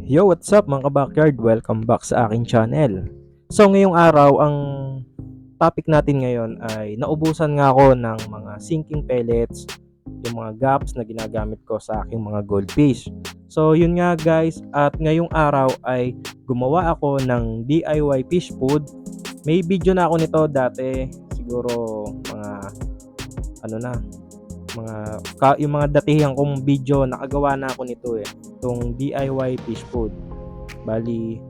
Yo, what's up mga ka-backyard? Welcome back sa aking channel. So, ngayong araw, ang topic natin ngayon ay naubusan nga ako ng mga sinking pellets, yung mga gaps na ginagamit ko sa aking mga goldfish. So, yun nga guys, at ngayong araw ay gumawa ako ng DIY fish food. May video na ako nito dati, siguro mga ano na, yung mga datihan kong video, nakagawa na ako nito itong DIY fish food. Bali,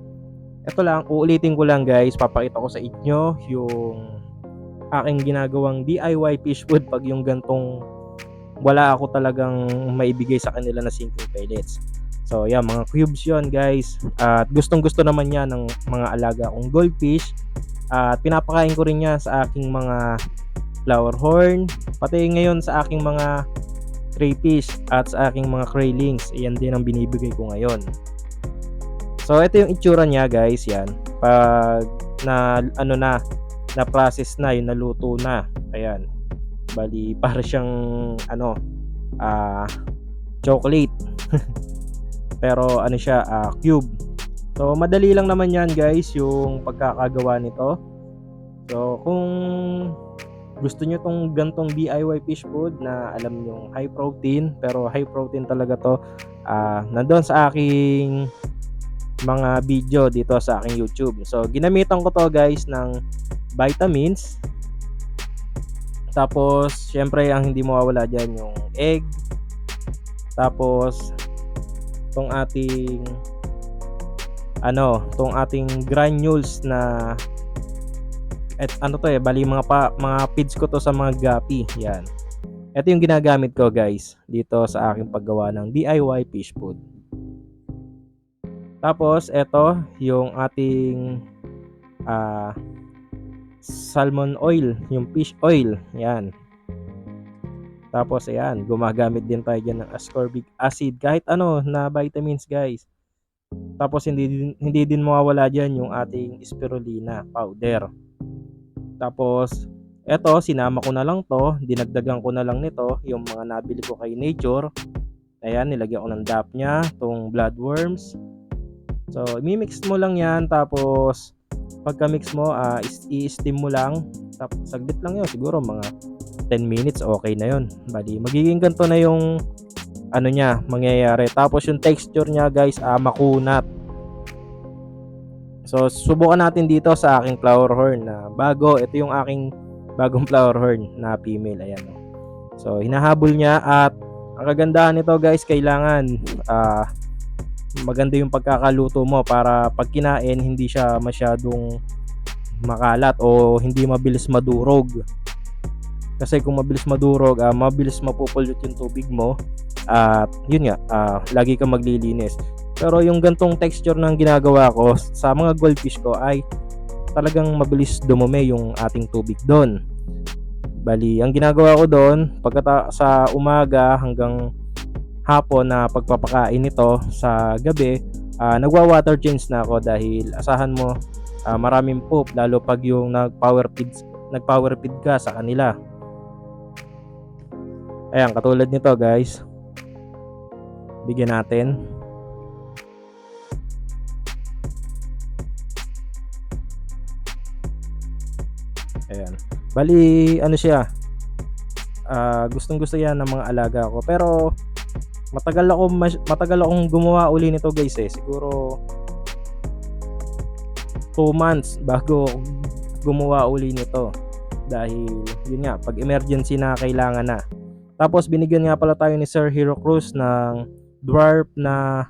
eto lang, uulitin ko lang guys, papakita ko sa inyo yung aking ginagawang DIY fish food pag yung gantong wala ako talagang maibigay sa kanila na sinking pellets. So yeah, mga cubes yon guys, at gustong gusto naman yan ng mga alaga kong goldfish, at pinapakain ko rin yan sa aking mga flower horn, pati ngayon sa aking mga crayfish at sa aking mga craylings. Iyan din ang binibigay ko ngayon. So ito yung itsura niya guys, yan. Pag na na process na, yung naluto na. Ayan. Bali para siyang chocolate. Pero siya, cube. So madali lang naman yan guys yung pagkakagawa nito. So kung gusto nyo tong gantong DIY fish food na alam nyo high protein, pero high protein talaga to, nandun sa aking mga video dito sa aking YouTube. So ginamitan ko to guys ng vitamins, tapos syempre ang hindi mawawala dyan yung egg, tapos tong ating tong ating granules na bali mga feeds ko to sa mga guppy. Yan. Ito yung ginagamit ko guys dito sa aking paggawa ng DIY fish food. Tapos ito yung ating salmon oil, yung fish oil. Yan. Tapos ayan, gumagamit din tayo dyan ng ascorbic acid, kahit na vitamins guys. Tapos hindi din mawawala dyan yung ating spirulina powder. Tapos eto, sinama ko na lang to, dinagdagan ko na lang nito yung mga nabili ko kay Nature. Ayan, nilagyan ko ng DAP nya, tong bloodworms. So i-mix mo lang yan, tapos pagka mix mo, i-steam mo lang. Tapos saglit lang yun, siguro mga 10 minutes, okay na yun. Bali magiging ganito na yung nya mangyayari. Tapos yung texture nya guys, makunat. So subukan natin dito sa aking flower horn na bago. Ito yung aking bagong flower horn na female. Ayan. So hinahabol niya, at ang kagandahan nito guys, kailangan maganda yung pagkakaluto mo para pag kinain hindi siya masyadong makalat o hindi mabilis madurog. Kasi kung mabilis madurog, mabilis mapupulot yung tubig mo, at yun nga, lagi kang maglilinis. Pero yung gantong texture ng ginagawa ko sa mga goldfish ko ay talagang mabilis dumumi yung ating tubig doon. Bali, ang ginagawa ko doon, sa umaga hanggang hapon na pagpapakain nito, sa gabi, nagwa-water change na ako dahil asahan mo, maraming poop, lalo pag yung nag-power feed ka sa kanila. Ayan, katulad nito guys. Bigyan natin. Ayan. Bali, siya, gustong gusto yan ng mga alaga ko. Pero matagal akong gumawa uli nito guys siguro 2 months bago gumawa uli nito, dahil yun nga, pag emergency na kailangan na. Tapos binigyan nga pala tayo ni Sir Hero Cruz ng dwarf na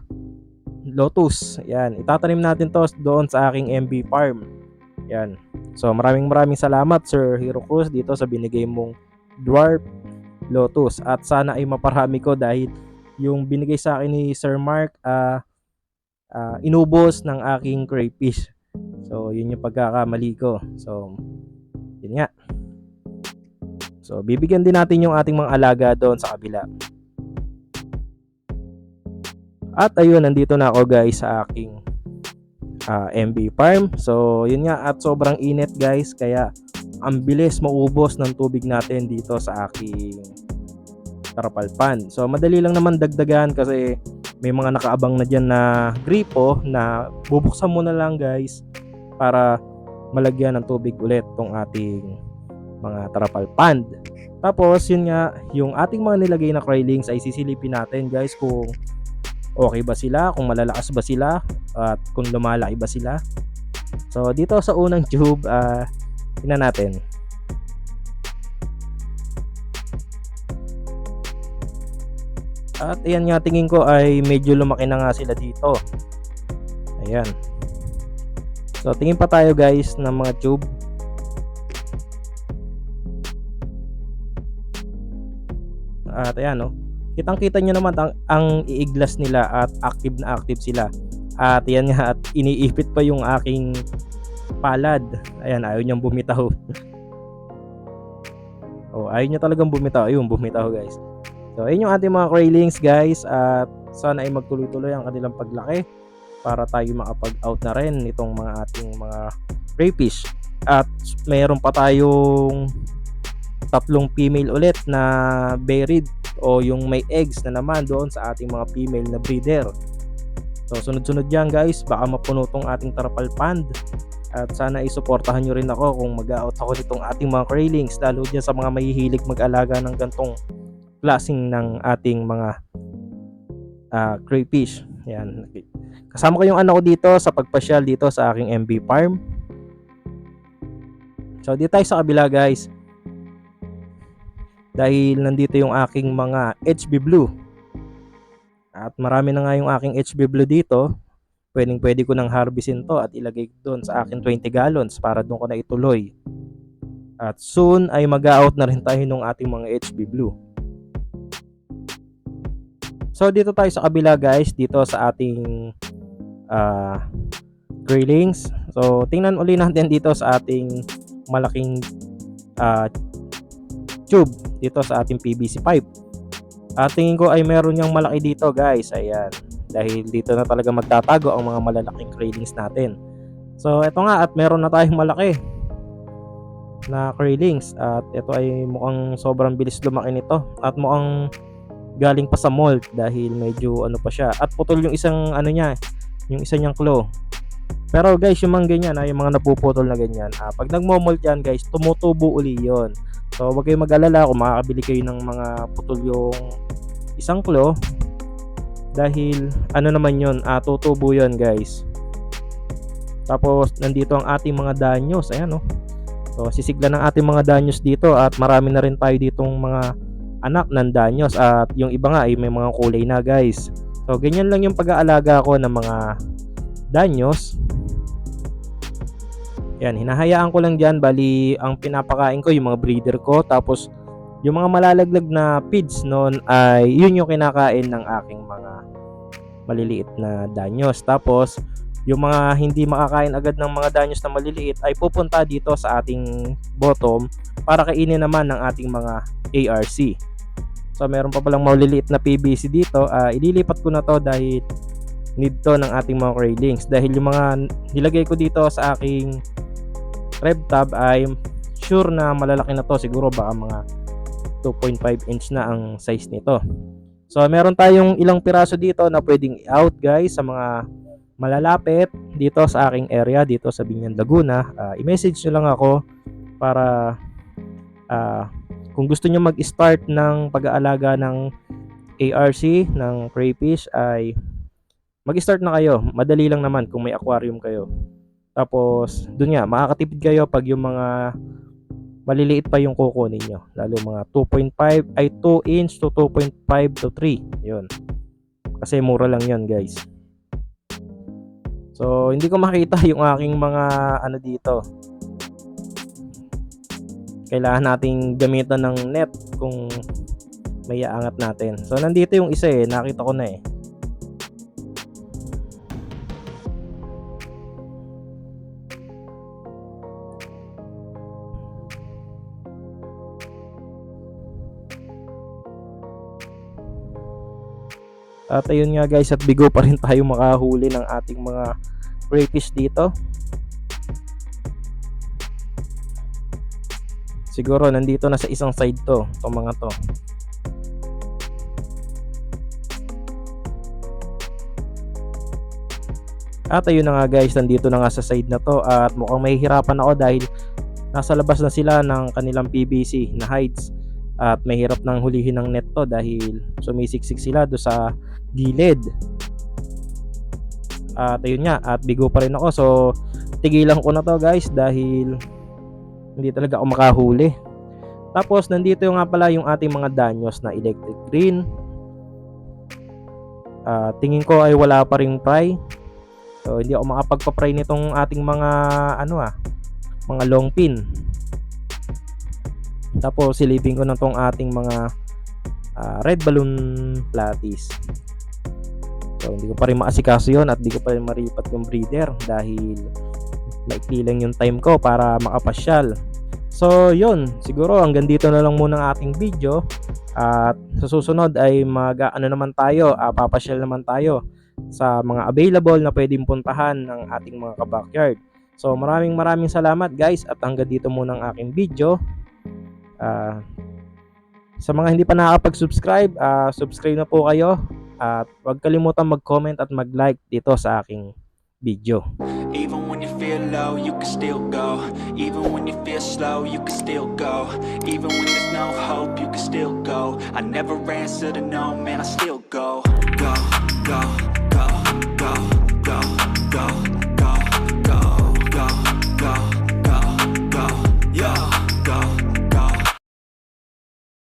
lotus. Yan, itatanim natin to doon sa aking MB farm. Yan. So maraming salamat Sir Hero Cruz dito sa binigay mong dwarf lotus, at sana ay maparami ko, dahil yung binigay sa akin ni Sir Mark, inubos ng aking crayfish. So yun yung pagkakamali ko. So yun nga. So bibigyan din natin yung ating mga alaga doon sa kabila. At ayun, nandito na ako guys sa aking MB farm. So yun nga, at sobrang init guys, kaya ang bilis maubos ng tubig natin dito sa aking trapal pan. So madali lang naman dagdagan kasi may mga nakaabang na dyan na gripo na bubuksan mo na lang guys para malagyan ng tubig ulit tong ating mga trapal pond. Tapos yun nga, yung ating mga nilagay na Krylings ay sisilipin natin guys kung okay ba sila, kung malalakas ba sila, at kung lumalaki ba sila. So dito sa unang tube, tingnan natin. At ayan nga, tingin ko ay medyo lumaki na nga sila dito. Ayan. So tingin pa tayo guys ng mga tube. At ayan, no, kitang-kita nyo naman ang iiglas nila at active na active sila. At ayan nga, at iniipit pa yung aking palad. Ayan, ayaw niyang bumitaw. Oh, ayaw niya talagang bumitaw. Ayun, bumitaw guys. So ayun yung ating mga Krylings guys, at sana ay magtuloy-tuloy ang kanilang paglaki para tayo makapag-out na rin itong mga ating mga crayfish. At mayroon pa tayong 3 female ulit na buried o yung may eggs na naman doon sa ating mga female na breeder. So sunod-sunod yan guys, baka mapuno tong ating trapal pond. At sana isuportahan nyo rin ako kung mag-out ako nitong ating mga Krylings, lalo dyan sa mga mahihilig mag-alaga ng gantong klaseng ng ating mga crayfish. Yan. Kasama ko yung anak ko dito sa pagpasyal dito sa aking MB farm. So dito tayo sa kabila guys. Dahil nandito yung aking mga HB Blue. At marami na nga yung aking HB Blue dito. Pwede ko nang harvestin to at ilagay doon sa akin 20 gallons para doon ko na ituloy. At soon ay mag-out na rin tayo ng ating mga HB Blue. So dito tayo sa kabila guys, dito sa ating Krylings. So tingnan uli natin dito sa ating malaking tube dito sa ating PVC pipe. At tingin ko ay meron yang malaki dito guys. Ayan. Dahil dito na talaga magtatago ang mga malalaking Krylings natin. So eto nga, at meron na tayong malaki na Krylings. At ito ay mukhang sobrang bilis lumaki nito. At mukhang galing pa sa mold dahil medyo ano pa siya. At putol yung isang ano niya, yung isa niyang claw. Pero guys, yung mga ganyan, yung mga napuputol na ganyan, pag nagmo-mold yan guys, tumutubo uli yon. So wag kayong mag-alala kung makakabili kayo ng mga putol yung isang claw, dahil ano naman yun, tutubo yon guys. Tapos nandito ang ating mga danyos. Ayan, no? So sisigla ng ating mga danyos dito, at marami na rin tayo ditong mga anak ng danyos, at yung iba nga ay may mga kulay na guys. So ganyan lang yung pag-aalaga ko ng mga danyos. Yan, hinahayaan ko lang dyan. Bali ang pinapakain ko yung mga breeder ko, tapos yung mga malalaglag na feeds noon ay yun yung kinakain ng aking mga maliliit na danyos. Tapos yung mga hindi makakain agad ng mga danyos na maliliit ay pupunta dito sa ating bottom para kainin naman ng ating mga ARC. So meron pa palang maliliit na PVC dito. Ililipat ko na to dahil need to ng ating mga Krylings. Dahil yung mga nilagay ko dito sa aking Rev Tab ay sure na malalaki na to. Siguro baka mga 2.5 inch na ang size nito. So meron tayong ilang piraso dito na pwedeng i-out guys sa mga malalapit dito sa aking area dito sa Binyan, Laguna. I-message nyo lang ako para kung gusto nyo mag-start ng pag-aalaga ng ARC, ng crayfish, ay mag-start na kayo. Madali lang naman kung may aquarium kayo. Tapos dun nga, makakatipid kayo pag yung mga maliliit pa yung kukunin nyo. Lalo mga 2.5 ay 2 inch to 2.5 to 3. Yun. Kasi mura lang yun guys. So hindi ko makita yung aking mga ano dito. Kailangan nating gamitan ng net kung may aangat natin. So nandito yung isa nakita ko na At ayun nga guys, at bigo pa rin tayo makahuli ng ating mga crayfish dito. Siguro nandito na sa isang side to, itong mga to. At ayun na nga guys, nandito na nga sa side na to at mukhang mahihirapan ako dahil nasa labas na sila ng kanilang PVC na hides at mahirap nang hulihin ng net to dahil sumisiksik sila do sa gilid. At ayun nga, at bigo pa rin ako, so tigilan ko na to guys dahil hindi talaga ako makahuli. Tapos nandito nga pala yung ating mga danyos na electric green. Tingin ko ay wala pa ring fry. So hindi ako makapagpa-fry nitong ating mga mga long pin. Tapos silipin ko na tong ating mga red balloon platies. So hindi ko pa rin maasikaso yun at hindi ko pa rin maripat yung breeder dahil maikli lang yung time ko para makapasyal. So yun, siguro hanggang dito na lang muna ang ating video. At sa susunod ay naman tayo, papasyal naman tayo sa mga available na pwedeng puntahan ng ating mga ka-backyard. So maraming salamat guys at hanggang dito muna ang aking video. Sa mga hindi pa nakakapag-subscribe, subscribe na po kayo at huwag kalimutan mag-comment at mag-like dito sa aking video. Even when you feel low, you can still go. Even when you feel slow, you can still go. Even when there's no hope, you can still go. I never answer to no, man, I still go. Go, go.